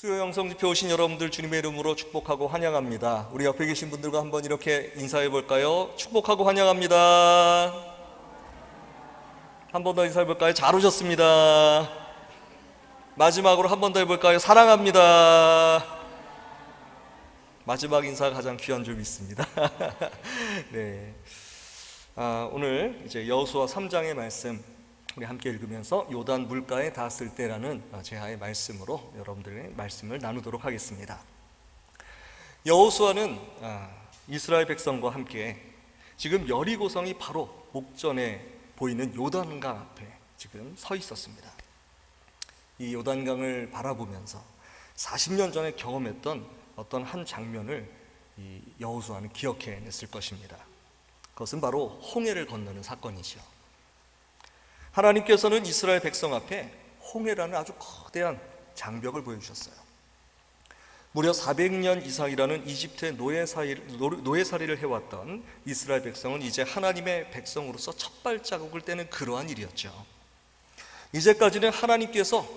수요 영성 집회 오신 여러분들 주님의 이름으로 축복하고 환영합니다. 우리 옆에 계신 분들과 한번 이렇게 인사해 볼까요? 축복하고 환영합니다. 한 번 더 인사해 볼까요? 잘 오셨습니다. 마지막으로 한 번 더 해볼까요? 사랑합니다. 마지막 인사가 가장 귀한 줄 믿습니다. 네. 오늘 이제 여호수아 3장의 말씀 우리 함께 읽으면서 요단 물가에 닿았을 때라는 제하의 말씀으로 여러분들의 말씀을 나누도록 하겠습니다. 여호수아는 이스라엘 백성과 함께 지금 여리고성이 바로 목전에 보이는 요단강 앞에 지금 서 있었습니다. 이 요단강을 바라보면서 40년 전에 경험했던 어떤 한 장면을 이 여호수아는 기억해냈을 것입니다. 그것은 바로 홍해를 건너는 사건이죠. 하나님께서는 이스라엘 백성 앞에 홍해라는 아주 거대한 장벽을 보여주셨어요. 무려 400년 이상이라는 이집트의 노예살이를 해왔던 이스라엘 백성은 이제 하나님의 백성으로서 첫 발자국을 떼는 그러한 일이었죠. 이제까지는 하나님께서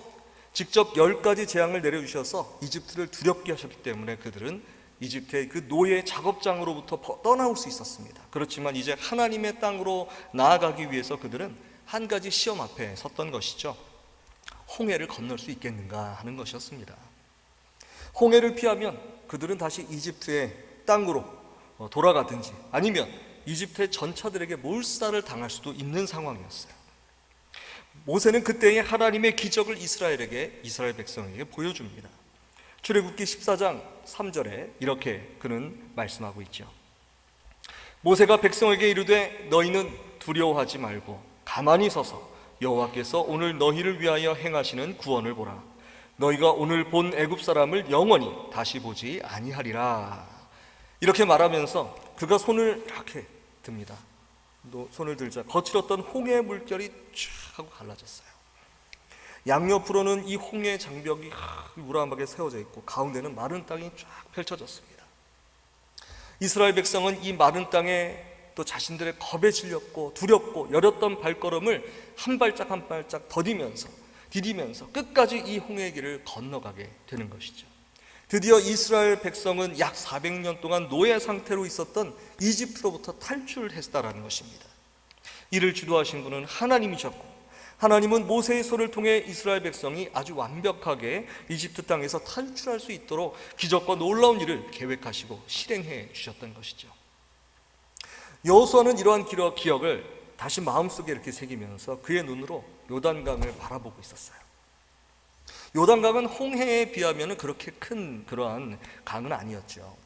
직접 10가지 재앙을 내려주셔서 이집트를 두렵게 하셨기 때문에 그들은 이집트의 그 노예 작업장으로부터 떠나올 수 있었습니다. 그렇지만 이제 하나님의 땅으로 나아가기 위해서 그들은 한 가지 시험 앞에 섰던 것이죠. 홍해를 건널 수 있겠는가 하는 것이었습니다. 홍해를 피하면 그들은 다시 이집트의 땅으로 돌아가든지 아니면 이집트의 전차들에게 몰살을 당할 수도 있는 상황이었어요. 모세는 그때의 하나님의 기적을 이스라엘 백성에게 보여줍니다. 출애굽기 14장 3절에 이렇게 그는 말씀하고 있죠. 모세가 백성에게 이르되 너희는 두려워하지 말고 가만히 서서 여호와께서 오늘 너희를 위하여 행하시는 구원을 보라. 너희가 오늘 본 애굽 사람을 영원히 다시 보지 아니하리라. 이렇게 말하면서 그가 손을 이렇게 듭니다. 손을 들자 거칠었던 홍해 물결이 쫙 하고 갈라졌어요. 양옆으로는 이 홍해 장벽이 우람하게 세워져 있고 가운데는 마른 땅이 쫙 펼쳐졌습니다. 이스라엘 백성은 이 마른 땅에 또 자신들의 겁에 질렸고 두렵고 여렸던 발걸음을 한 발짝 한 발짝 디디면서 끝까지 이 홍해의 길을 건너가게 되는 것이죠. 드디어 이스라엘 백성은 약 400년 동안 노예 상태로 있었던 이집트로부터 탈출했다라는 것입니다. 이를 주도하신 분은 하나님이셨고 하나님은 모세의 손을 통해 이스라엘 백성이 아주 완벽하게 이집트 땅에서 탈출할 수 있도록 기적과 놀라운 일을 계획하시고 실행해 주셨던 것이죠. 여호수아는 이러한 기억을 다시 마음속에 이렇게 새기면서 그의 눈으로 요단강을 바라보고 있었어요. 요단강은 홍해에 비하면 그렇게 큰 그러한 강은 아니었죠.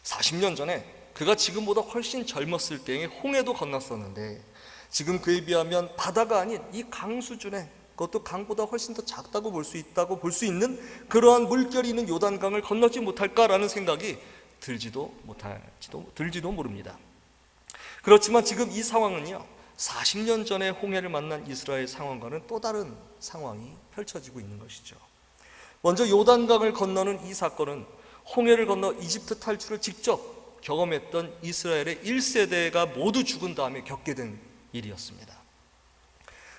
40년 전에 그가 지금보다 훨씬 젊었을 때에 홍해도 건넜었는데 지금 그에 비하면 바다가 아닌 이 강 수준의 그것도 강보다 훨씬 더 작다고 볼 수 있는 그러한 물결이 있는 요단강을 건너지 못할까라는 생각이 들지도 모릅니다. 그렇지만 지금 이 상황은요 40년 전에 홍해를 만난 이스라엘 상황과는 또 다른 상황이 펼쳐지고 있는 것이죠. 먼저 요단강을 건너는 이 사건은 홍해를 건너 이집트 탈출을 직접 경험했던 이스라엘의 1세대가 모두 죽은 다음에 겪게 된 일이었습니다.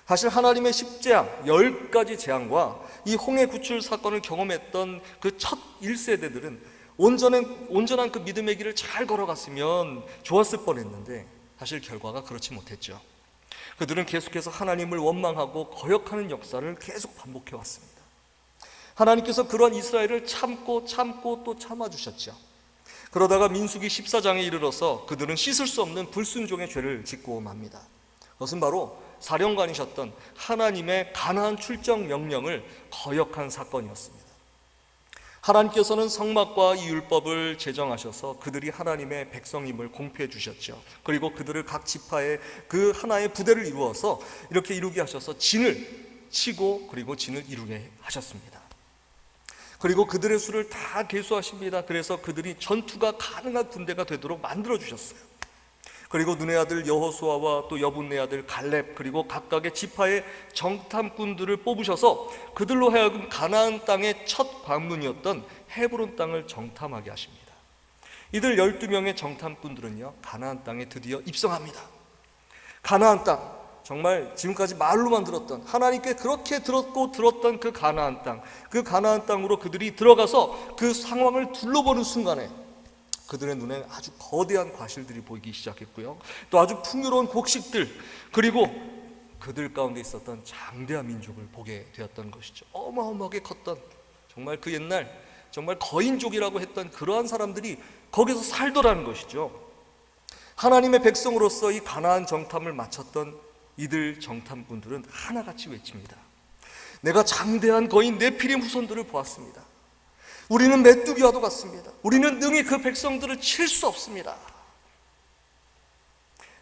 사실 하나님의 10재앙 10가지 재앙과 이 홍해 구출 사건을 경험했던 그 첫 1세대들은 온전한 그 믿음의 길을 잘 걸어갔으면 좋았을 뻔했는데 사실 결과가 그렇지 못했죠. 그들은 계속해서 하나님을 원망하고 거역하는 역사를 계속 반복해 왔습니다. 하나님께서 그런 이스라엘을 참고 또 참아주셨죠. 그러다가 민수기 14장에 이르러서 그들은 씻을 수 없는 불순종의 죄를 짓고 맙니다. 그것은 바로 사령관이셨던 하나님의 가나안 출정 명령을 거역한 사건이었습니다. 하나님께서는 성막과 이 율법을 제정하셔서 그들이 하나님의 백성임을 공표해 주셨죠. 그리고 그들을 각 지파의 그 하나의 부대를 이루어서 이렇게 이루게 하셔서 진을 치고 그리고 진을 이루게 하셨습니다. 그리고 그들의 수를 다 계수하십니다. 그래서 그들이 전투가 가능한 군대가 되도록 만들어 주셨어요. 그리고 눈의 아들 여호수아와 또 여분의 아들 갈렙 그리고 각각의 지파의 정탐꾼들을 뽑으셔서 그들로 하여금 가나안 땅의 첫 관문이었던 헤브론 땅을 정탐하게 하십니다. 이들 12명의 정탐꾼들은요 가나안 땅에 드디어 입성합니다. 가나안 땅 정말 지금까지 말로만 들었던, 하나님께 그렇게 들었던 그 가나안 땅, 그 가나안 땅으로 그들이 들어가서 그 상황을 둘러보는 순간에 그들의 눈에 아주 거대한 과실들이 보이기 시작했고요, 또 아주 풍요로운 곡식들, 그리고 그들 가운데 있었던 장대한 민족을 보게 되었던 것이죠. 어마어마하게 컸던, 정말 그 옛날 정말 거인족이라고 했던 그러한 사람들이 거기서 살더라는 것이죠. 하나님의 백성으로서 이 가나안 정탐을 마쳤던 이들 정탐꾼들은 하나같이 외칩니다. 내가 장대한 거인 네피림 후손들을 보았습니다. 우리는 메뚜기와도 같습니다. 우리는 능히 그 백성들을 칠 수 없습니다.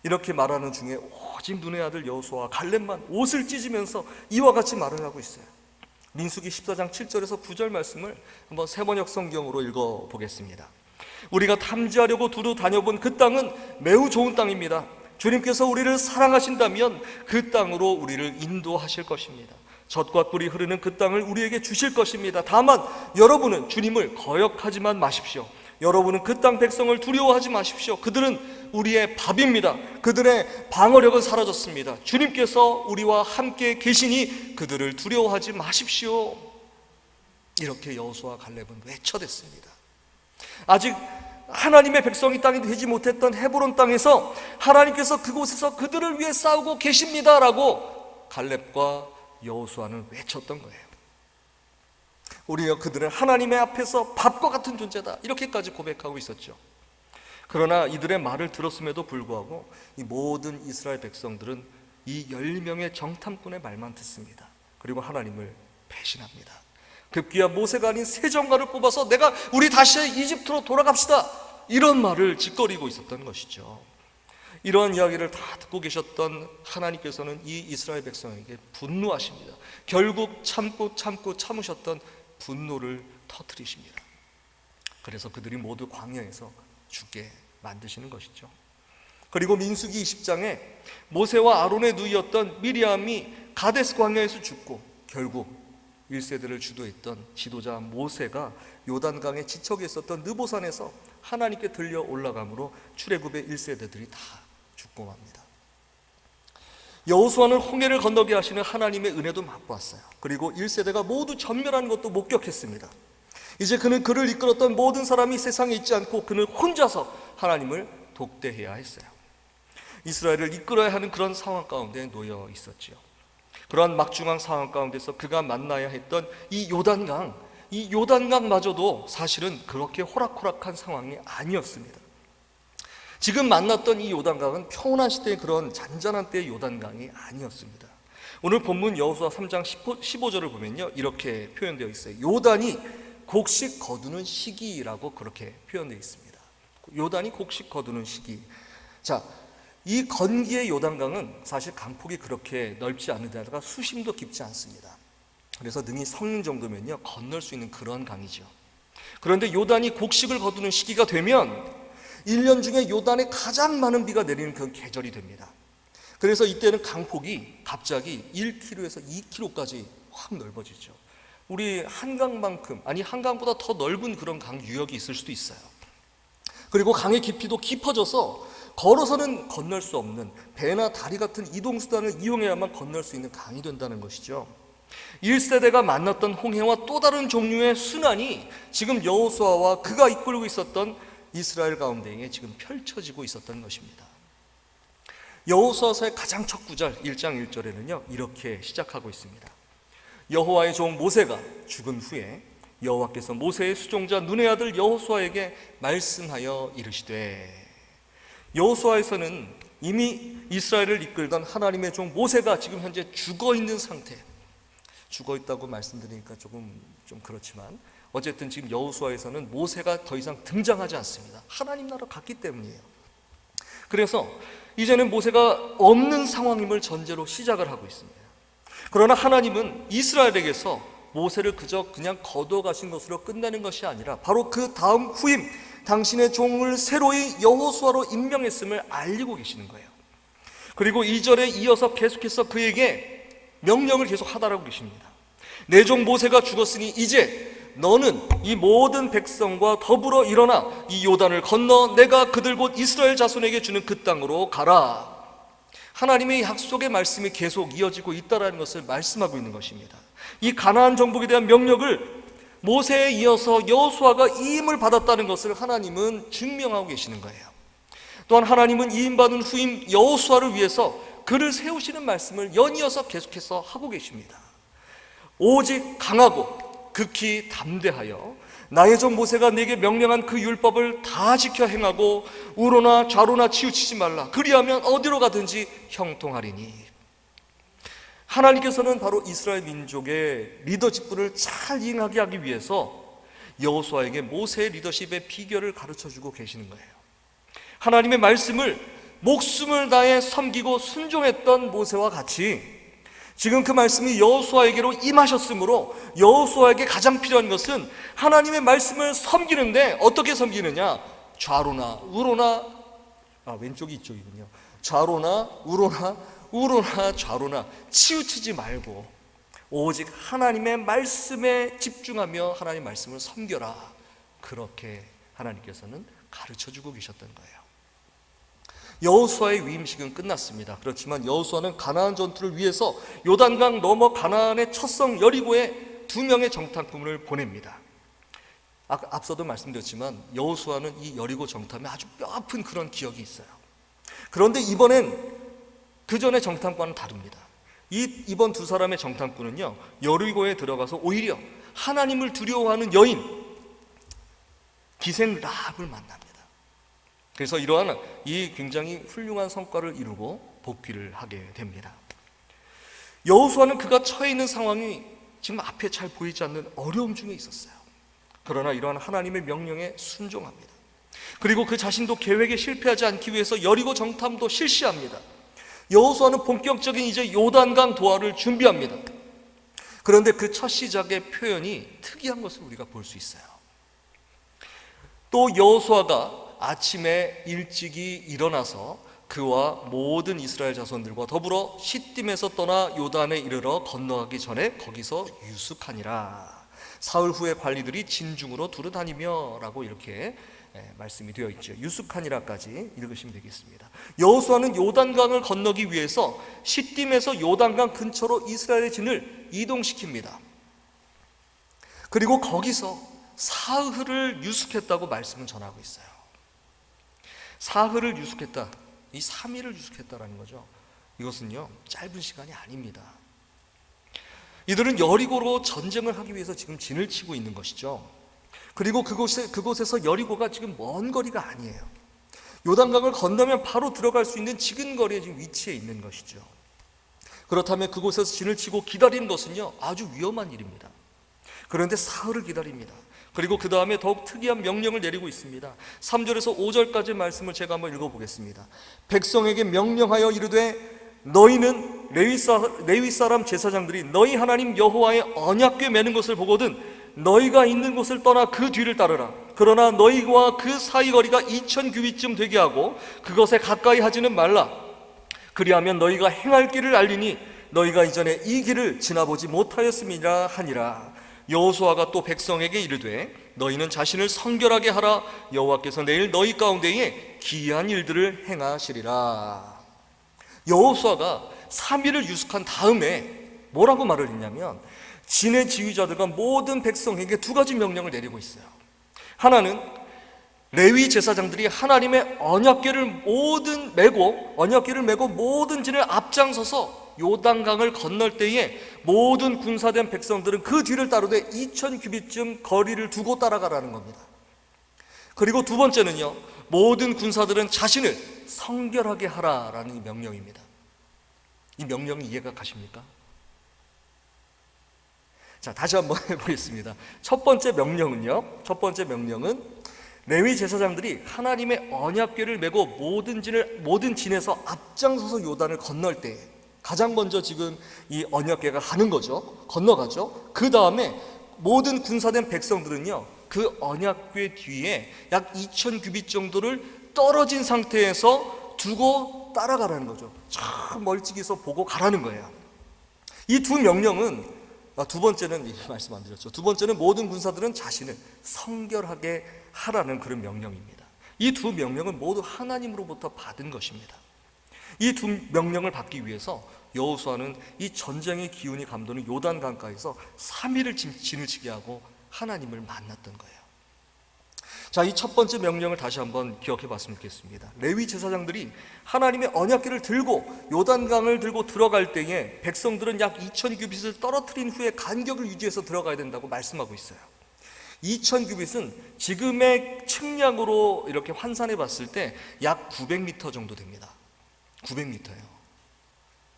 이렇게 말하는 중에 오직 눈의 아들 여호수아와 갈렙만 옷을 찢으면서 이와 같이 말을 하고 있어요. 민수기 14장 7절에서 9절 말씀을 한번 세번역 성경으로 읽어보겠습니다. 우리가 탐지하려고 두루 다녀본 그 땅은 매우 좋은 땅입니다. 주님께서 우리를 사랑하신다면 그 땅으로 우리를 인도하실 것입니다. 젖과 꿀이 흐르는 그 땅을 우리에게 주실 것입니다. 다만 여러분은 주님을 거역하지만 마십시오. 여러분은 그 땅 백성을 두려워하지 마십시오. 그들은 우리의 밥입니다. 그들의 방어력은 사라졌습니다. 주님께서 우리와 함께 계시니 그들을 두려워하지 마십시오. 이렇게 여호수아와 갈렙은 외쳐댔습니다. 아직 하나님의 백성이 땅이 되지 못했던 헤브론 땅에서 하나님께서 그곳에서 그들을 위해 싸우고 계십니다라고 갈렙과 여호수아는 외쳤던 거예요. 우리가 그들은 하나님의 앞에서 밥과 같은 존재다, 이렇게까지 고백하고 있었죠. 그러나 이들의 말을 들었음에도 불구하고 이 모든 이스라엘 백성들은 이 10명의 정탐꾼의 말만 듣습니다. 그리고 하나님을 배신합니다. 급기야 모세가 아닌 새 정관을 뽑아서 우리 다시 이집트로 돌아갑시다, 이런 말을 짓거리고 있었던 것이죠. 이러한 이야기를 다 듣고 계셨던 하나님께서는 이 이스라엘 백성에게 분노하십니다. 결국 참으셨던 분노를 터뜨리십니다. 그래서 그들이 모두 광야에서 죽게 만드시는 것이죠. 그리고 민수기 20장에 모세와 아론의 누이였던 미리암이 가데스 광야에서 죽고 결국 1세대를 주도했던 지도자 모세가 요단강에 지척에 있었던 느보산에서 하나님께 들려 올라감으로 출애굽의 1세대들이 다 죽고 맙니다. 여호수아는 홍해를 건너게 하시는 하나님의 은혜도 맛보았어요. 그리고 1세대가 모두 전멸하는 것도 목격했습니다. 이제 그를 이끌었던 모든 사람이 세상에 있지 않고 그는 혼자서 하나님을 독대해야 했어요. 이스라엘을 이끌어야 하는 그런 상황 가운데 놓여 있었지요. 그러한 막중한 상황 가운데서 그가 만나야 했던 이 요단강마저도 사실은 그렇게 호락호락한 상황이 아니었습니다. 지금 만났던 이 요단강은 평온한 시대의 그런 잔잔한 때의 요단강이 아니었습니다. 오늘 본문 여호수아 3장 15절을 보면요, 이렇게 표현되어 있어요. 요단이 곡식 거두는 시기라고 그렇게 표현되어 있습니다. 요단이 곡식 거두는 시기. 자, 이 건기의 요단강은 사실 강폭이 그렇게 넓지 않은 데다가 수심도 깊지 않습니다. 그래서 능히 섞는 정도면요 건널 수 있는 그런 강이죠. 그런데 요단이 곡식을 거두는 시기가 되면 1년 중에 요단에 가장 많은 비가 내리는 그 계절이 됩니다. 그래서 이때는 강폭이 갑자기 1km에서 2km까지 확 넓어지죠. 우리 한강만큼, 아니 한강보다 더 넓은 그런 강 유역이 있을 수도 있어요. 그리고 강의 깊이도 깊어져서 걸어서는 건널 수 없는 배나 다리 같은 이동수단을 이용해야만 건널 수 있는 강이 된다는 것이죠. 1세대가 만났던 홍해와 또 다른 종류의 순환이 지금 여호수아와 그가 이끌고 있었던 이스라엘 가운데에 지금 펼쳐지고 있었던 것입니다. 여호수아서의 가장 첫 구절 1장 1절에는요 이렇게 시작하고 있습니다. 여호와의 종 모세가 죽은 후에 여호와께서 모세의 수종자 눈의 아들 여호수아에게 말씀하여 이르시되, 여호수아에서는 이미 이스라엘을 이끌던 하나님의 종 모세가 지금 현재 죽어있는 상태, 죽어있다고 말씀드리니까 좀 그렇지만 어쨌든 지금 여호수아에서는 모세가 더 이상 등장하지 않습니다. 하나님 나라 갔기 때문이에요. 그래서 이제는 모세가 없는 상황임을 전제로 시작을 하고 있습니다. 그러나 하나님은 이스라엘에게서 모세를 그냥 거둬가신 것으로 끝내는 것이 아니라 바로 그 다음 후임 당신의 종을 새로이 여호수아로 임명했음을 알리고 계시는 거예요. 그리고 2절에 이어서 계속해서 그에게 명령을 계속 하다라고 계십니다. 내 종 모세가 죽었으니 이제 너는 이 모든 백성과 더불어 일어나 이 요단을 건너 내가 그들 곧 이스라엘 자손에게 주는 그 땅으로 가라. 하나님의 약속의 말씀이 계속 이어지고 있다는 것을 말씀하고 있는 것입니다. 이 가나안 정복에 대한 명령을 모세에 이어서 여호수아가 이임을 받았다는 것을 하나님은 증명하고 계시는 거예요. 또한 하나님은 이임받은 후임 여호수아를 위해서 그를 세우시는 말씀을 연이어서 계속해서 하고 계십니다. 오직 강하고 극히 담대하여 나의 종 모세가 내게 명령한 그 율법을 다 지켜 행하고 우로나 좌로나 치우치지 말라. 그리하면 어디로 가든지 형통하리니. 하나님께서는 바로 이스라엘 민족의 리더십을 잘 이행하게 하기 위해서 여호수아에게 모세의 리더십의 비결을 가르쳐주고 계시는 거예요. 하나님의 말씀을 목숨을 다해 섬기고 순종했던 모세와 같이 지금 그 말씀이 여호수아에게로 임하셨으므로 여호수아에게 가장 필요한 것은 하나님의 말씀을 섬기는데 어떻게 섬기느냐? 좌로나 우로나, 왼쪽이 이쪽이군요. 좌로나 우로나 좌로나 치우치지 말고 오직 하나님의 말씀에 집중하며 하나님의 말씀을 섬겨라. 그렇게 하나님께서는 가르쳐주고 계셨던 거예요. 여호수아의 위임식은 끝났습니다. 그렇지만 여호수아는 가나안 전투를 위해서 요단강 넘어 가나안의 첫 성 여리고에 2명의 정탐꾼을 보냅니다. 앞서도 말씀드렸지만 여호수아는 이 여리고 정탐에 아주 뼈아픈 그런 기억이 있어요. 그런데 이번엔 그 전에 정탐꾼은 다릅니다. 이번 두 사람의 정탐꾼은요, 여리고에 들어가서 오히려 하나님을 두려워하는 여인 기생 라합을 만납니다. 그래서 이러한 이 굉장히 훌륭한 성과를 이루고 복귀를 하게 됩니다. 여호수아는 그가 처해 있는 상황이 지금 앞에 잘 보이지 않는 어려움 중에 있었어요. 그러나 이러한 하나님의 명령에 순종합니다. 그리고 그 자신도 계획에 실패하지 않기 위해서 여리고 정탐도 실시합니다. 여호수아는 본격적인 이제 요단강 도하를 준비합니다. 그런데 그 첫 시작의 표현이 특이한 것을 우리가 볼 수 있어요. 또 여호수아가 아침에 일찍이 일어나서 그와 모든 이스라엘 자손들과 더불어 시딤에서 떠나 요단에 이르러 건너가기 전에 거기서 유숙하니라. 사흘 후에 관리들이 진중으로 두루 다니며 라고 이렇게 말씀이 되어 있죠. 유숙하니라까지 읽으시면 되겠습니다. 여호수아는 요단강을 건너기 위해서 시딤에서 요단강 근처로 이스라엘의 진을 이동시킵니다. 그리고 거기서 사흘을 유숙했다고 말씀은 전하고 있어요. 사흘을 유숙했다, 이 3일을 유숙했다라는 거죠. 이것은요 짧은 시간이 아닙니다. 이들은 여리고로 전쟁을 하기 위해서 지금 진을 치고 있는 것이죠. 그리고 그곳에서 여리고가 지금 먼 거리가 아니에요. 요단강을 건너면 바로 들어갈 수 있는 지근거리에 지금 위치해 있는 것이죠. 그렇다면 그곳에서 진을 치고 기다리는 것은요 아주 위험한 일입니다. 그런데 사흘을 기다립니다. 그리고 그 다음에 더욱 특이한 명령을 내리고 있습니다. 3절에서 5절까지 말씀을 제가 한번 읽어보겠습니다. 백성에게 명령하여 이르되 너희는 레위 사람 제사장들이 너희 하나님 여호와의 언약궤 매는 것을 보거든 너희가 있는 곳을 떠나 그 뒤를 따르라. 그러나 너희와 그 사이 거리가 2000규빗쯤 되게 하고 그것에 가까이 하지는 말라. 그리하면 너희가 행할 길을 알리니 너희가 이전에 이 길을 지나보지 못하였음이라 하니라. 여호수아가 또 백성에게 이르되 너희는 자신을 성결하게 하라. 여호와께서 내일 너희 가운데에 기이한 일들을 행하시리라. 여호수아가 3일을 유숙한 다음에 뭐라고 말을 했냐면 진의 지휘자들과 모든 백성에게 2가지 명령을 내리고 있어요. 하나는 레위 제사장들이 하나님의 언약궤를 메고 모든 진을 앞장서서 요단강을 건널 때에 모든 군사된 백성들은 그 뒤를 따르되 2000규빗쯤 거리를 두고 따라가라는 겁니다. 그리고 2번째는요, 모든 군사들은 자신을 성결하게 하라라는 명령입니다. 이 명령이 이해가 가십니까? 자, 다시 한번 해보겠습니다. 첫 번째 명령은 레위 제사장들이 하나님의 언약궤를 메고 모든 진에서 앞장서서 요단을 건널 때 가장 먼저 지금 이 언약궤가 가는 거죠. 건너가죠. 그 다음에 모든 군사된 백성들은요 그 언약궤 뒤에 약 2000규빗 정도를 떨어진 상태에서 두고 따라가라는 거죠. 참 멀찍이서 보고 가라는 거예요. 이 2 명령은 2번째는 말씀 안 드렸죠. 2번째는 모든 군사들은 자신을 성결하게 하라는 그런 명령입니다. 이 2 명령은 모두 하나님으로부터 받은 것입니다. 이 두 명령을 받기 위해서 여호수아는 이 전쟁의 기운이 감도는 요단 강가에서 3일을 진을 치게 하고 하나님을 만났던 거예요. 자, 이 첫 번째 명령을 다시 한번 기억해 봤으면 좋겠습니다. 레위 제사장들이 하나님의 언약궤를 들고 요단강을 들고 들어갈 때에 백성들은 약 2000규빗을 떨어뜨린 후에 간격을 유지해서 들어가야 된다고 말씀하고 있어요. 2000규빗은 지금의 측량으로 이렇게 환산해 봤을 때 약 900m 정도 됩니다. 900m예요.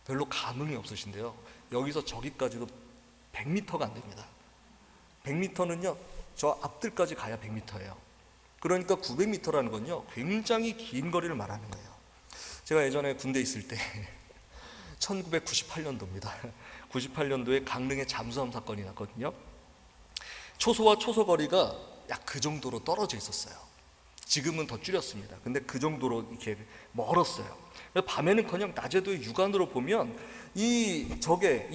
별로 감흥이 없으신데요, 여기서 저기까지도 100m가 안 됩니다. 100m는요 저 앞들까지 가야 100m예요. 그러니까 900m라는 건요 굉장히 긴 거리를 말하는 거예요. 제가 예전에 군대 있을 때 1998년도입니다. 98년도에 강릉에 잠수함 사건이 났거든요. 초소와 초소 거리가 약 그 정도로 떨어져 있었어요. 지금은 더 줄였습니다. 근데 그 정도로 이렇게 멀었어요. 밤에는커녕 낮에도 육안으로 보면 이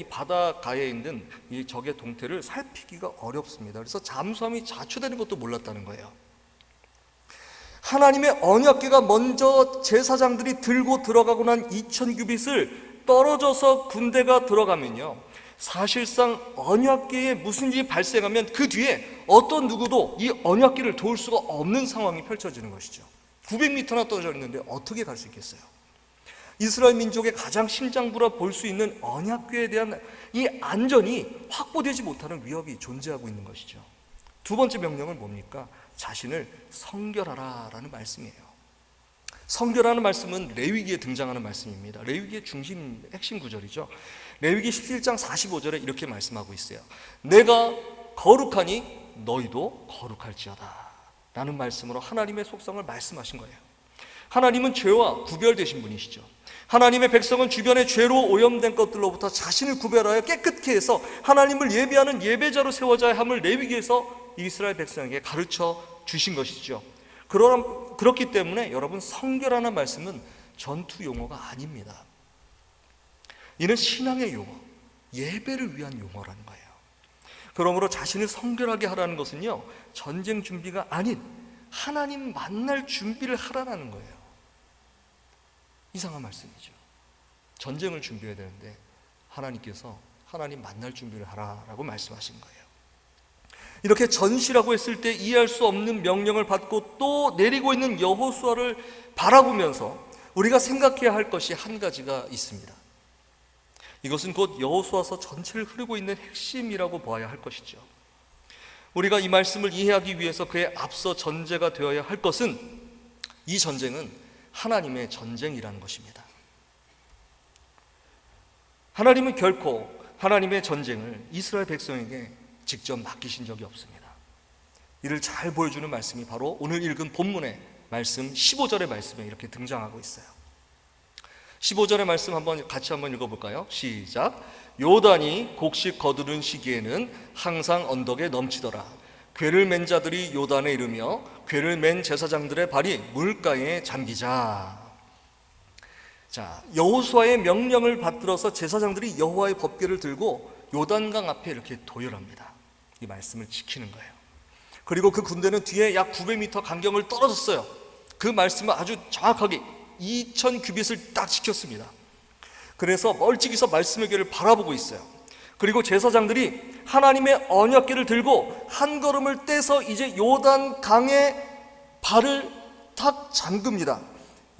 바닷가에 있는 이 적의 동태를 살피기가 어렵습니다. 그래서 잠수함이 자초되는 것도 몰랐다는 거예요. 하나님의 언약궤가 먼저 제사장들이 들고 들어가고 난 2000규빗을 떨어져서 군대가 들어가면요, 사실상 언약궤에 무슨 일이 발생하면 그 뒤에 어떤 누구도 이 언약궤를 도울 수가 없는 상황이 펼쳐지는 것이죠. 900m나 떨어져 있는데 어떻게 갈 수 있겠어요? 이스라엘 민족의 가장 심장부라 볼 수 있는 언약궤에 대한 이 안전이 확보되지 못하는 위협이 존재하고 있는 것이죠. 두 번째 명령은 뭡니까? 자신을 성결하라 라는 말씀이에요. 성결하는 말씀은 레위기에 등장하는 말씀입니다. 레위기의 핵심 구절이죠. 레위기 17장 45절에 이렇게 말씀하고 있어요. 내가 거룩하니 너희도 거룩할지어다 라는 말씀으로 하나님의 속성을 말씀하신 거예요. 하나님은 죄와 구별되신 분이시죠. 하나님의 백성은 주변의 죄로 오염된 것들로부터 자신을 구별하여 깨끗게 해서 하나님을 예배하는 예배자로 세워져야 함을 레위기에서 이스라엘 백성에게 가르쳐 주신 것이죠. 그렇기 때문에 여러분, 성결하는 말씀은 전투 용어가 아닙니다. 이는 신앙의 용어, 예배를 위한 용어라는 거예요. 그러므로 자신을 성결하게 하라는 것은요, 전쟁 준비가 아닌 하나님 만날 준비를 하라는 거예요. 이상한 말씀이죠. 전쟁을 준비해야 되는데 하나님께서 하나님 만날 준비를 하라라고 말씀하신 거예요. 이렇게 전시라고 했을 때 이해할 수 없는 명령을 받고 또 내리고 있는 여호수아를 바라보면서 우리가 생각해야 할 것이 한 가지가 있습니다. 이것은 곧 여호수아서 전체를 흐르고 있는 핵심이라고 보아야 할 것이죠. 우리가 이 말씀을 이해하기 위해서 그에 앞서 전제가 되어야 할 것은, 이 전쟁은 하나님의 전쟁이라는 것입니다. 하나님은 결코 하나님의 전쟁을 이스라엘 백성에게 직접 맡기신 적이 없습니다. 이를 잘 보여주는 말씀이 바로 오늘 읽은 본문의 말씀 15절의 말씀에 이렇게 등장하고 있어요. 15절의 말씀 같이 한번 읽어볼까요? 시작. 요단이 곡식 거두는 시기에는 항상 언덕에 넘치더라. 궤를 맨 자들이 요단에 이르며 궤를 맨 제사장들의 발이 물가에 잠기자. 자, 여호수아의 명령을 받들어서 제사장들이 여호와의 법궤를 들고 요단강 앞에 이렇게 도열합니다. 이 말씀을 지키는 거예요. 그리고 그 군대는 뒤에 약 900m 간격을 떨어졌어요. 그 말씀을 아주 정확하게 2000규빗을 딱 지켰습니다. 그래서 멀찍이서 말씀의 궤를 바라보고 있어요. 그리고 제사장들이 하나님의 언약궤를 들고 한 걸음을 떼서 이제 요단강에 발을 탁 잠깁니다.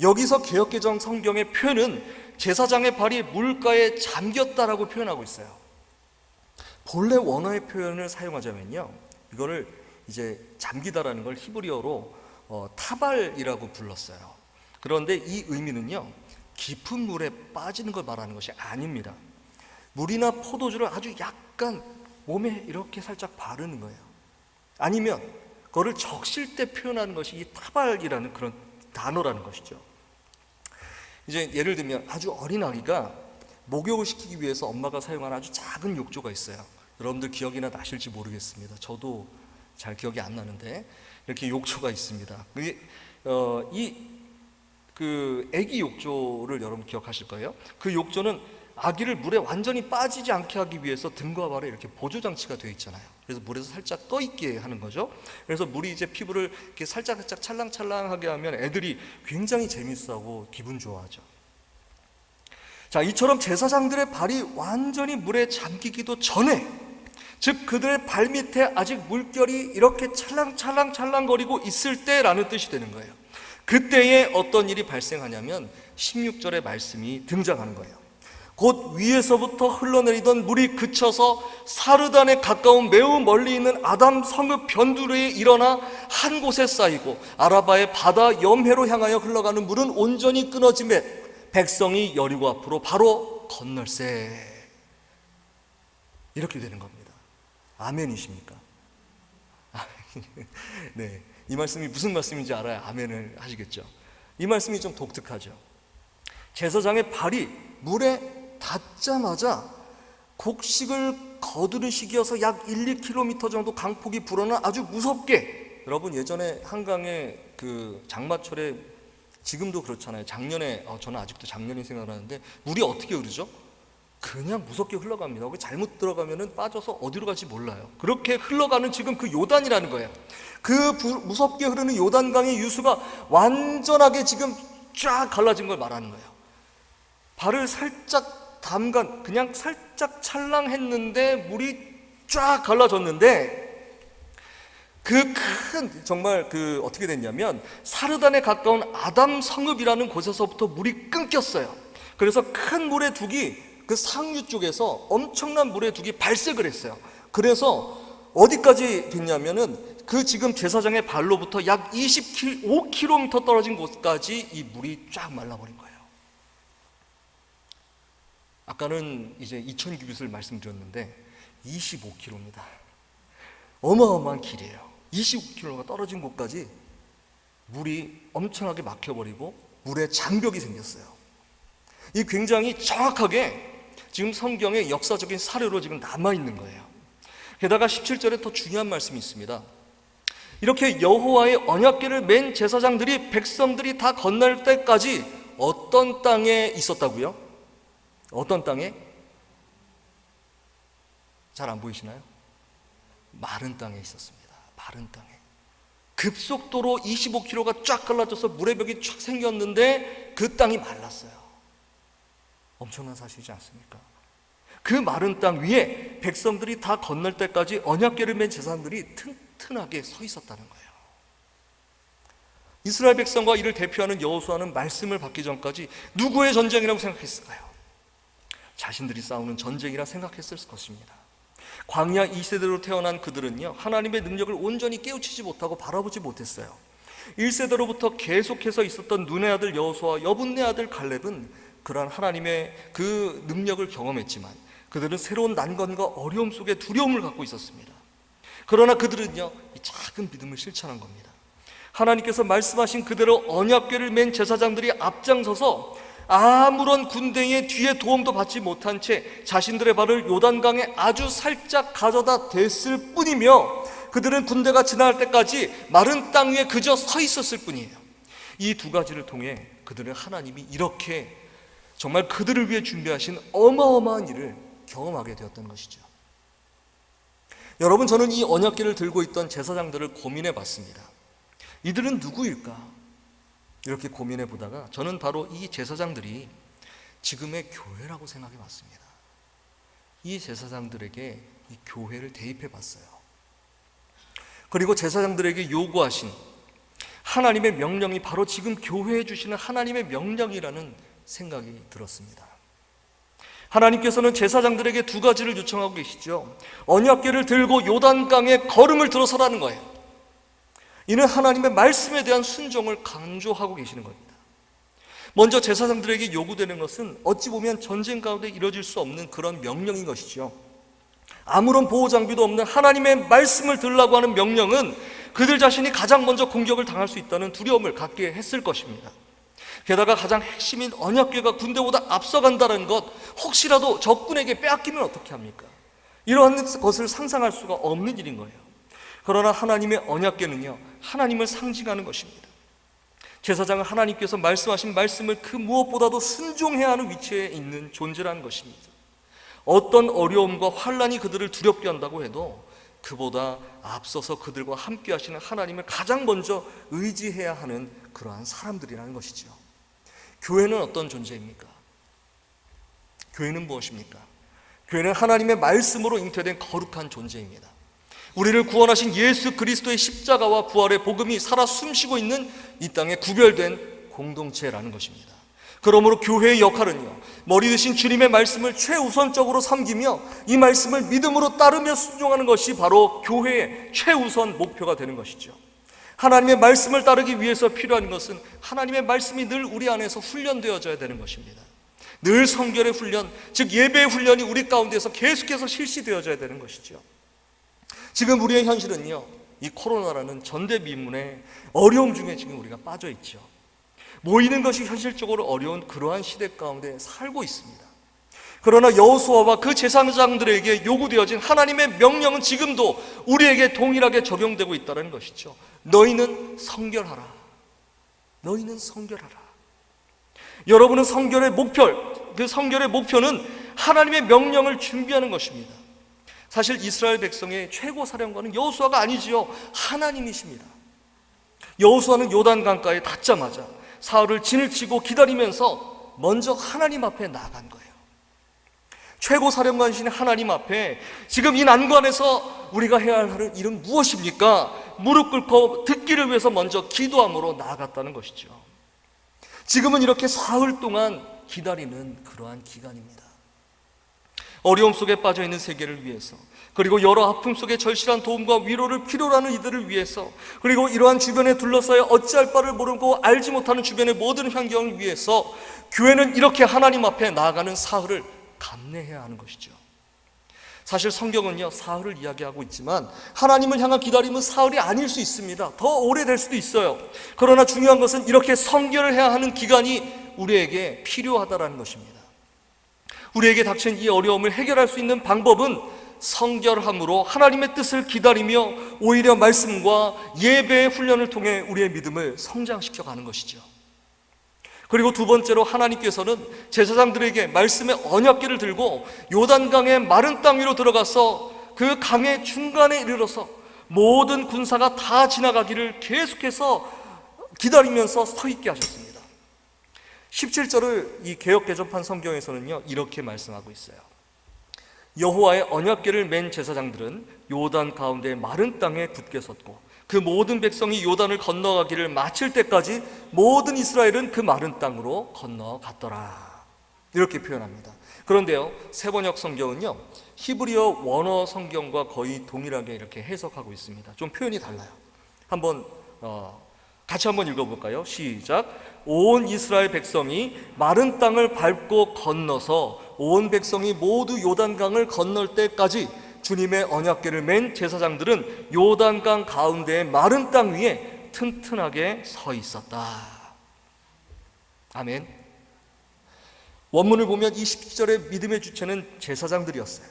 여기서 개역개정 성경의 표현은 제사장의 발이 물가에 잠겼다라고 표현하고 있어요. 본래 원어의 표현을 사용하자면요, 이거를 이제 잠기다라는 걸 히브리어로 타발이라고 불렀어요. 그런데 이 의미는요, 깊은 물에 빠지는 걸 말하는 것이 아닙니다. 물이나 포도주를 아주 약간 몸에 이렇게 살짝 바르는 거예요. 아니면 그거를 적실 때 표현하는 것이 이 타발이라는 그런 단어라는 것이죠. 이제 예를 들면 아주 어린 아기가 목욕을 시키기 위해서 엄마가 사용하는 아주 작은 욕조가 있어요. 여러분들 기억이나 나실지 모르겠습니다. 저도 잘 기억이 안 나는데 이렇게 욕조가 있습니다. 그 아기 욕조를 여러분 기억하실 거예요. 그 욕조는 아기를 물에 완전히 빠지지 않게 하기 위해서 등과 발에 이렇게 보조 장치가 되어 있잖아요. 그래서 물에서 살짝 떠 있게 하는 거죠. 그래서 물이 이제 피부를 이렇게 살짝 찰랑찰랑하게 하면 애들이 굉장히 재밌어하고 기분 좋아하죠. 자, 이처럼 제사장들의 발이 완전히 물에 잠기기도 전에, 즉 그들의 발밑에 아직 물결이 이렇게 찰랑찰랑거리고 있을 때라는 뜻이 되는 거예요. 그때에 어떤 일이 발생하냐면 16절의 말씀이 등장하는 거예요. 곧 위에서부터 흘러내리던 물이 그쳐서 사르단에 가까운 매우 멀리 있는 아담 성읍 변두리에 일어나 한 곳에 쌓이고 아라바의 바다 염해로 향하여 흘러가는 물은 온전히 끊어지매 백성이 여리고 앞으로 바로 건널세. 이렇게 되는 겁니다. 아멘이십니까? 네, 이 말씀이 무슨 말씀인지 알아야 아멘을 하시겠죠. 이 말씀이 좀 독특하죠. 제사장의 발이 물에 닿자마자 곡식을 거두는 시기여서 약 1, 2km 정도 강폭이 불어나 아주 무섭게, 여러분 예전에 한강에 그 장마철에, 지금도 그렇잖아요. 작년에, 저는 아직도 작년이 생각나는데 물이 어떻게 흐르죠? 그냥 무섭게 흘러갑니다. 잘못 들어가면 빠져서 어디로 갈지 몰라요. 그렇게 흘러가는 지금 그 요단이라는 거예요. 그 무섭게 흐르는 요단강의 유수가 완전하게 지금 쫙 갈라진 걸 말하는 거예요. 발을 살짝 담간, 그냥 살짝 찰랑했는데 물이 쫙 갈라졌는데, 그 큰, 정말 어떻게 됐냐면 사르단에 가까운 아담 성읍이라는 곳에서부터 물이 끊겼어요. 그래서 큰 물의 둑이 그 상류 쪽에서 엄청난 물의 둑이 발색을 했어요. 그래서 어디까지 됐냐면은 그 지금 제사장의 발로부터 약 25km 떨어진 곳까지 이 물이 쫙 말라버린 거예요. 아까는 이제 2000규빗을 말씀드렸는데 25km입니다. 어마어마한 길이에요. 25km가 떨어진 곳까지 물이 엄청나게 막혀버리고 물에 장벽이 생겼어요. 이 굉장히 정확하게 지금 성경의 역사적인 사례로 지금 남아있는 거예요. 게다가 17절에 더 중요한 말씀이 있습니다. 이렇게 여호와의 언약궤를 맨 제사장들이 백성들이 다 건널 때까지 어떤 땅에 있었다고요? 어떤 땅에? 잘 안 보이시나요? 마른 땅에 있었습니다. 마른 땅에. 급속도로 25km가 쫙 갈라져서 물의 벽이 쫙 생겼는데 그 땅이 말랐어요. 엄청난 사실이지 않습니까? 그 마른 땅 위에 백성들이 다 건널 때까지 언약궤를 맨 제사장들이 튼튼하게 서 있었다는 거예요. 이스라엘 백성과 이를 대표하는 여호수아는 말씀을 받기 전까지 누구의 전쟁이라고 생각했을까요? 자신들이 싸우는 전쟁이라 생각했을 것입니다. 광야 2세대로 태어난 그들은요, 하나님의 능력을 온전히 깨우치지 못하고 바라보지 못했어요. 1세대로부터 계속해서 있었던 눈의 아들 여호수아와 여분네 아들 갈렙은 그러한 하나님의 그 능력을 경험했지만 그들은 새로운 난관과 어려움 속에 두려움을 갖고 있었습니다. 그러나 그들은요, 이 작은 믿음을 실천한 겁니다. 하나님께서 말씀하신 그대로 언약궤를 맨 제사장들이 앞장서서 아무런 군대의 뒤에 도움도 받지 못한 채 자신들의 발을 요단강에 아주 살짝 가져다 댔을 뿐이며, 그들은 군대가 지나갈 때까지 마른 땅 위에 그저 서 있었을 뿐이에요. 이 두 가지를 통해 그들은 하나님이 이렇게 정말 그들을 위해 준비하신 어마어마한 일을 경험하게 되었던 것이죠. 여러분, 저는 이 언약궤를 들고 있던 제사장들을 고민해 봤습니다. 이들은 누구일까? 이렇게 고민해 보다가 저는 바로 이 제사장들이 지금의 교회라고 생각해 봤습니다. 이 제사장들에게 이 교회를 대입해 봤어요. 그리고 제사장들에게 요구하신 하나님의 명령이 바로 지금 교회에 주시는 하나님의 명령이라는 생각이 들었습니다. 하나님께서는 제사장들에게 두 가지를 요청하고 계시죠. 언약궤를 들고 요단강에 걸음을 들어서라는 거예요. 이는 하나님의 말씀에 대한 순종을 강조하고 계시는 겁니다. 먼저 제사장들에게 요구되는 것은 어찌 보면 전쟁 가운데 이루어질 수 없는 그런 명령인 것이죠. 아무런 보호 장비도 없는 하나님의 말씀을 들으라고 하는 명령은 그들 자신이 가장 먼저 공격을 당할 수 있다는 두려움을 갖게 했을 것입니다. 게다가 가장 핵심인 언약궤가 군대보다 앞서간다는 것, 혹시라도 적군에게 빼앗기면 어떻게 합니까? 이러한 것을 상상할 수가 없는 일인 거예요. 그러나 하나님의 언약궤는요, 하나님을 상징하는 것입니다. 제사장은 하나님께서 말씀하신 말씀을 그 무엇보다도 순종해야 하는 위치에 있는 존재라는 것입니다. 어떤 어려움과 환난이 그들을 두렵게 한다고 해도 그보다 앞서서 그들과 함께 하시는 하나님을 가장 먼저 의지해야 하는 그러한 사람들이라는 것이죠. 교회는 어떤 존재입니까? 교회는 무엇입니까? 교회는 하나님의 말씀으로 잉태된 거룩한 존재입니다. 우리를 구원하신 예수 그리스도의 십자가와 부활의 복음이 살아 숨쉬고 있는 이 땅에 구별된 공동체라는 것입니다. 그러므로 교회의 역할은요, 머리 대신 주님의 말씀을 최우선적으로 섬기며 이 말씀을 믿음으로 따르며 순종하는 것이 바로 교회의 최우선 목표가 되는 것이죠. 하나님의 말씀을 따르기 위해서 필요한 것은 하나님의 말씀이 늘 우리 안에서 훈련되어져야 되는 것입니다. 늘 성결의 훈련, 즉 예배의 훈련이 우리 가운데서 계속해서 실시되어져야 되는 것이죠. 지금 우리의 현실은요, 이 코로나라는 전대미문의 어려움 중에 지금 우리가 빠져 있죠. 모이는 것이 현실적으로 어려운 그러한 시대 가운데 살고 있습니다. 그러나 여호수아와 그 제사장들에게 요구되어진 하나님의 명령은 지금도 우리에게 동일하게 적용되고 있다는 것이죠. 너희는 성결하라. 너희는 성결하라. 여러분은 성결의 목표, 그 성결의 목표는 하나님의 명령을 준비하는 것입니다. 사실 이스라엘 백성의 최고 사령관은 여호수아가 아니지요, 하나님이십니다. 여호수아는 요단강가에 닿자마자 사흘을 진을 치고 기다리면서 먼저 하나님 앞에 나아간 거예요. 최고 사령관이신 하나님 앞에 지금 이 난관에서 우리가 해야 할 일은 무엇입니까? 무릎 꿇고 듣기를 위해서 먼저 기도함으로 나아갔다는 것이죠. 지금은 이렇게 사흘 동안 기다리는 그러한 기간입니다. 어려움 속에 빠져있는 세계를 위해서, 그리고 여러 아픔 속에 절실한 도움과 위로를 필요로 하는 이들을 위해서, 그리고 이러한 주변에 둘러싸여 어찌할 바를 모르고 알지 못하는 주변의 모든 환경을 위해서 교회는 이렇게 하나님 앞에 나아가는 사흘을 감내해야 하는 것이죠. 사실 성경은요, 사흘을 이야기하고 있지만 하나님을 향한 기다림은 사흘이 아닐 수 있습니다. 더 오래될 수도 있어요. 그러나 중요한 것은 이렇게 성결을 해야 하는 기간이 우리에게 필요하다는 것입니다. 우리에게 닥친 이 어려움을 해결할 수 있는 방법은 성결함으로 하나님의 뜻을 기다리며 오히려 말씀과 예배의 훈련을 통해 우리의 믿음을 성장시켜 가는 것이죠. 그리고 두 번째로 하나님께서는 제사장들에게 말씀의 언약궤를 들고 요단강의 마른 땅 위로 들어가서 그 강의 중간에 이르러서 모든 군사가 다 지나가기를 계속해서 기다리면서 서 있게 하셨습니다. 17절을 이 개역개정판 성경에서는요, 이렇게 말씀하고 있어요. 여호와의 언약궤를 맨 제사장들은 요단 가운데 마른 땅에 굳게 섰고 그 모든 백성이 요단을 건너가기를 마칠 때까지 모든 이스라엘은 그 마른 땅으로 건너갔더라. 이렇게 표현합니다. 그런데요, 세번역 성경은요, 히브리어 원어 성경과 거의 동일하게 이렇게 해석하고 있습니다. 좀 표현이 달라요. 같이 한번 읽어볼까요? 시작. 온 이스라엘 백성이 마른 땅을 밟고 건너서 온 백성이 모두 요단강을 건널 때까지 주님의 언약궤를 맨 제사장들은 요단강 가운데의 마른 땅 위에 튼튼하게 서 있었다. 아멘. 원문을 보면 이 17절의 믿음의 주체는 제사장들이었어요.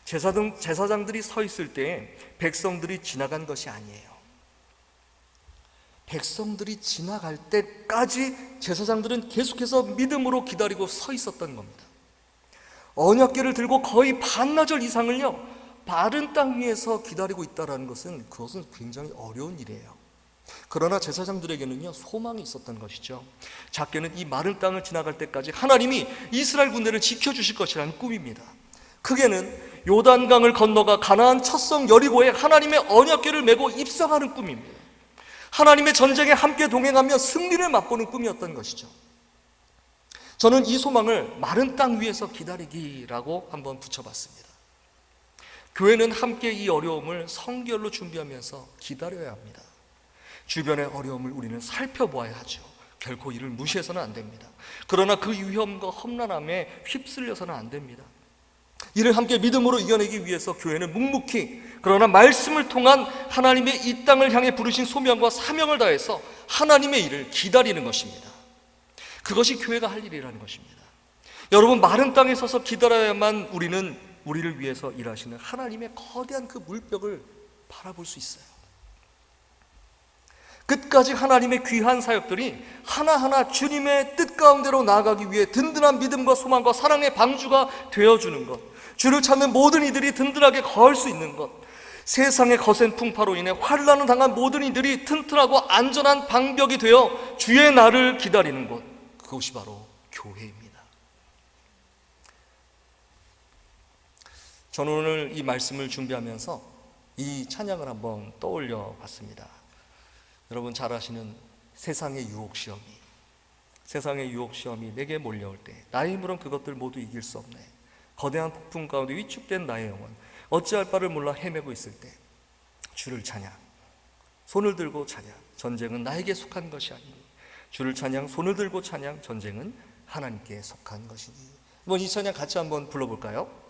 제사장들이 서 있을 때 백성들이 지나간 것이 아니에요. 백성들이 지나갈 때까지 제사장들은 계속해서 믿음으로 기다리고 서 있었던 겁니다. 언약궤를 들고 거의 반나절 이상을요, 마른 땅 위에서 기다리고 있다는 것은 그것은 굉장히 어려운 일이에요. 그러나 제사장들에게는요, 소망이 있었던 것이죠. 작게는 이 마른 땅을 지나갈 때까지 하나님이 이스라엘 군대를 지켜주실 것이라는 꿈입니다. 크게는 요단강을 건너가 가나안 첫성 여리고에 하나님의 언약궤를 메고 입성하는 꿈입니다. 하나님의 전쟁에 함께 동행하며 승리를 맛보는 꿈이었던 것이죠. 저는 이 소망을 마른 땅 위에서 기다리기라고 한번 붙여봤습니다. 교회는 함께 이 어려움을 성결로 준비하면서 기다려야 합니다. 주변의 어려움을 우리는 살펴보아야 하죠. 결코 이를 무시해서는 안 됩니다. 그러나 그 위험과 험난함에 휩쓸려서는 안 됩니다. 이를 함께 믿음으로 이겨내기 위해서 교회는 묵묵히, 그러나 말씀을 통한 하나님의 이 땅을 향해 부르신 소명과 사명을 다해서 하나님의 일을 기다리는 것입니다. 그것이 교회가 할 일이라는 것입니다. 여러분, 마른 땅에 서서 기다려야만 우리는 우리를 위해서 일하시는 하나님의 거대한 그 물벽을 바라볼 수 있어요. 끝까지 하나님의 귀한 사역들이 하나하나 주님의 뜻 가운데로 나아가기 위해 든든한 믿음과 소망과 사랑의 방주가 되어주는 것, 주를 찾는 모든 이들이 든든하게 걸 수 있는 것, 세상의 거센 풍파로 인해 환난을 당한 모든 이들이 튼튼하고 안전한 방벽이 되어 주의 날을 기다리는 곳, 그것이 바로 교회입니다. 저는 오늘 이 말씀을 준비하면서 이 찬양을 한번 떠올려 봤습니다. 여러분 잘 아시는 세상의 유혹시험이 내게 몰려올 때 나의 힘으로는 그것들 모두 이길 수 없네. 거대한 폭풍 가운데 위축된 나의 영혼, 어찌할 바를 몰라 헤매고 있을 때 주를 찬양, 손을 들고 찬양, 전쟁은 나에게 속한 것이 아니니. 주를 찬양, 손을 들고 찬양, 전쟁은 하나님께 속한 것이니. 한번 이 찬양 같이 한번 불러볼까요?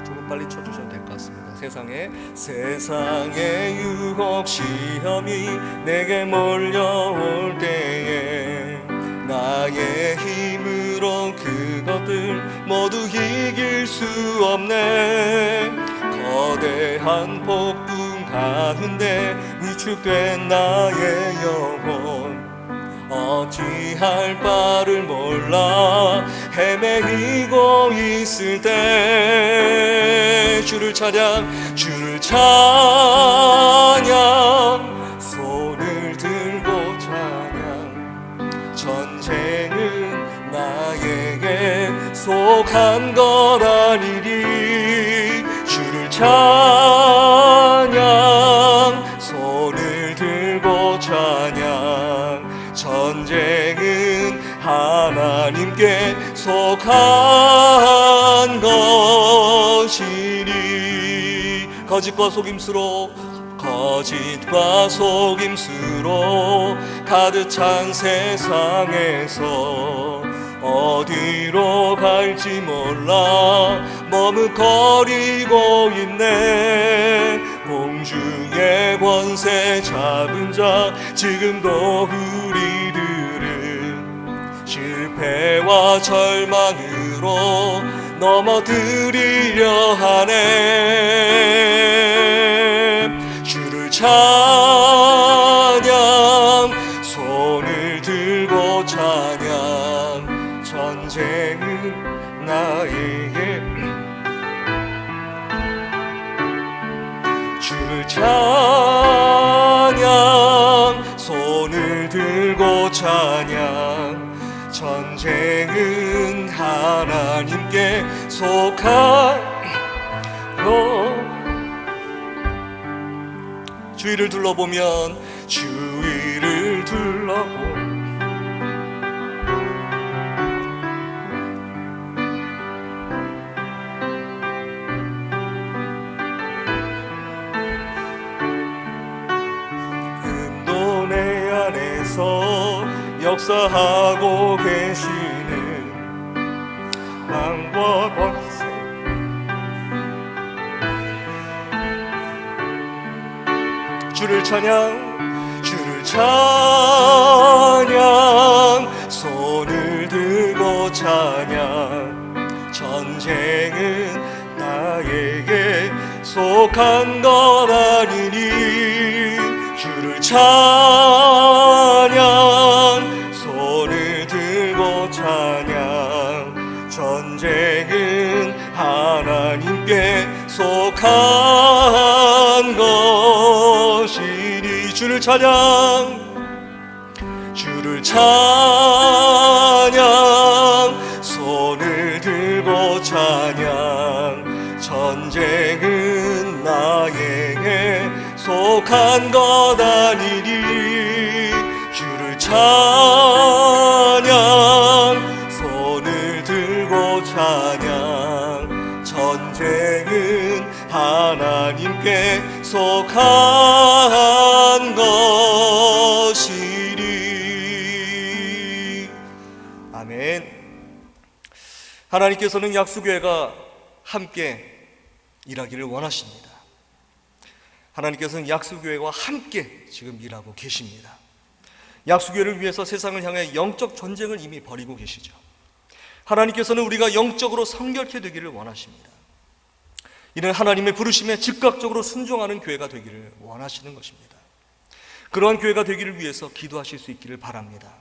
조금 빨리 쳐주셔도 될 것 같습니다. 세상의 유혹 시험이 내게 몰려올 때에 나의 힘으로 그것들 모두 이길 수 없네. 거대한 폭풍 가운데 위축된 나의 영혼, 어찌할 바를 몰라 헤매이고 있을 때 주를 찬양, 손을 들고 찬양, 전쟁은 나에게 속한 것 아니리. 주를 찬양, 손을 들고 찬양, 전쟁은 하나님께 속한 것이니. 거짓과 속임수로 가득 찬 세상에서 어디로 갈지 몰라 머뭇거리고 있네. 공중의 권세 잡은 자 지금도 우리들은 실패와 절망으로 넘어뜨리려 하네. 주를 찬양, 손을 들고 찬양, 전쟁은 나에게. 주를 찬양, 손을 들고 찬양, 전쟁은 하나님께 속한 것. 주위를 둘러보면 금도 내 안에서 역사하고 계시는 왕과 권세, 주를 찬양, 손을 들고 찬양, 전쟁은 나에게 속한 것 아니니. 주를 찬양, 손을 들고 찬양, 전쟁은 하나님께 속한 것이니. 주를 찬양, 손을 들고 찬양, 전쟁은 나에게 속한 것 아니니. 주를 찬양, 손을 들고 찬양, 전쟁은 하나님께 속한 것이니. 아멘. 하나님께서는 약수교회가 함께 일하기를 원하십니다. 하나님께서는 약수교회와 함께 지금 일하고 계십니다. 약수교회를 위해서 세상을 향해 영적 전쟁을 이미 벌이고 계시죠. 하나님께서는 우리가 영적으로 성결케 되기를 원하십니다. 이는 하나님의 부르심에 즉각적으로 순종하는 교회가 되기를 원하시는 것입니다. 그러한 교회가 되기를 위해서 기도하실 수 있기를 바랍니다.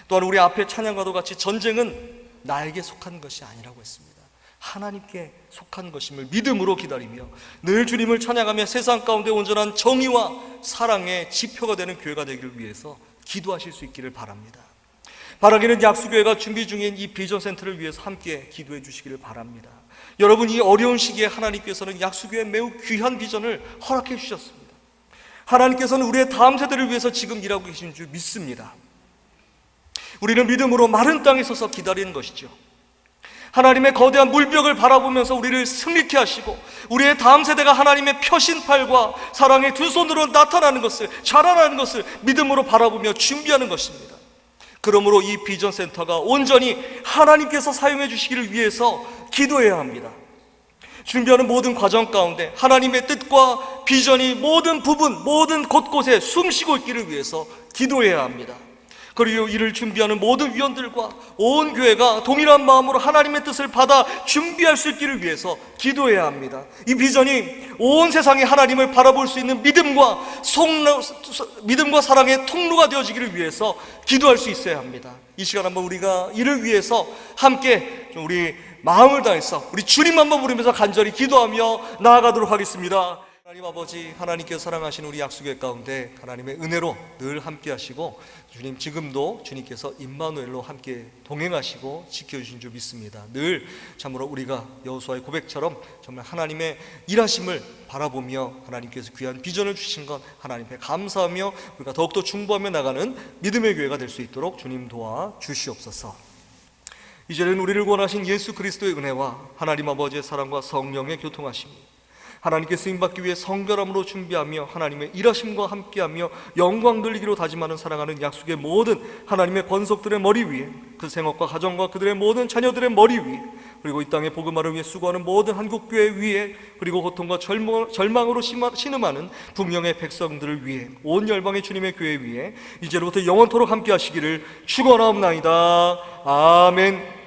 또한 우리 앞에 찬양과도 같이 전쟁은 나에게 속한 것이 아니라고 했습니다. 하나님께 속한 것임을 믿음으로 기다리며 늘 주님을 찬양하며 세상 가운데 온전한 정의와 사랑의 지표가 되는 교회가 되기를 위해서 기도하실 수 있기를 바랍니다. 바라기는 약수교회가 준비 중인 이 비전센터를 위해서 함께 기도해 주시기를 바랍니다. 여러분, 이 어려운 시기에 하나님께서는 약수교회에 매우 귀한 비전을 허락해 주셨습니다. 하나님께서는 우리의 다음 세대를 위해서 지금 일하고 계신 줄 믿습니다. 우리는 믿음으로 마른 땅에 서서 기다리는 것이죠. 하나님의 거대한 물벽을 바라보면서 우리를 승리케 하시고 우리의 다음 세대가 하나님의 펴신팔과 사랑의 두 손으로 나타나는 것을, 자라나는 것을 믿음으로 바라보며 준비하는 것입니다. 그러므로 이 비전센터가 온전히 하나님께서 사용해 주시기를 위해서 기도해야 합니다. 준비하는 모든 과정 가운데 하나님의 뜻과 비전이 모든 부분, 모든 곳곳에 숨쉬고 있기를 위해서 기도해야 합니다. 그리고 이를 준비하는 모든 위원들과 온 교회가 동일한 마음으로 하나님의 뜻을 받아 준비할 수 있기를 위해서 기도해야 합니다. 이 비전이 온 세상에 하나님을 바라볼 수 있는 믿음과 사랑의 통로가 되어지기를 위해서 기도할 수 있어야 합니다. 이 시간 한번 우리가 이를 위해서 함께 좀 우리 마음을 다해서 우리 주님 한번 부르면서 간절히 기도하며 나아가도록 하겠습니다. 하나님 아버지, 하나님께서 사랑하시는 우리 약수교회 가운데 하나님의 은혜로 늘 함께 하시고 주님, 지금도 주님께서 임마누엘로 함께 동행하시고 지켜주신 줄 믿습니다. 늘 참으로 우리가 여호수아의 고백처럼 정말 하나님의 일하심을 바라보며 하나님께서 귀한 비전을 주신 것 하나님께 감사하며 우리가 더욱더 중보하며 나가는 믿음의 교회가 될 수 있도록 주님 도와 주시옵소서. 이제는 우리를 구원하신 예수 그리스도의 은혜와 하나님 아버지의 사랑과 성령의 교통하심이 하나님께 쓰임받기 위해 성결함으로 준비하며 하나님의 일하심과 함께하며 영광 돌리기로 다짐하는 사랑하는 약속의 모든 하나님의 권속들의 머리 위에, 그 생업과 가정과 그들의 모든 자녀들의 머리 위에, 그리고 이 땅의 복음화를 위해 수고하는 모든 한국교회 위에, 그리고 고통과 절망으로 신음하는 분명의 백성들을 위해, 온 열방의 주님의 교회 위에 이제로부터 영원토록 함께 하시기를 축원하옵나이다. 아멘.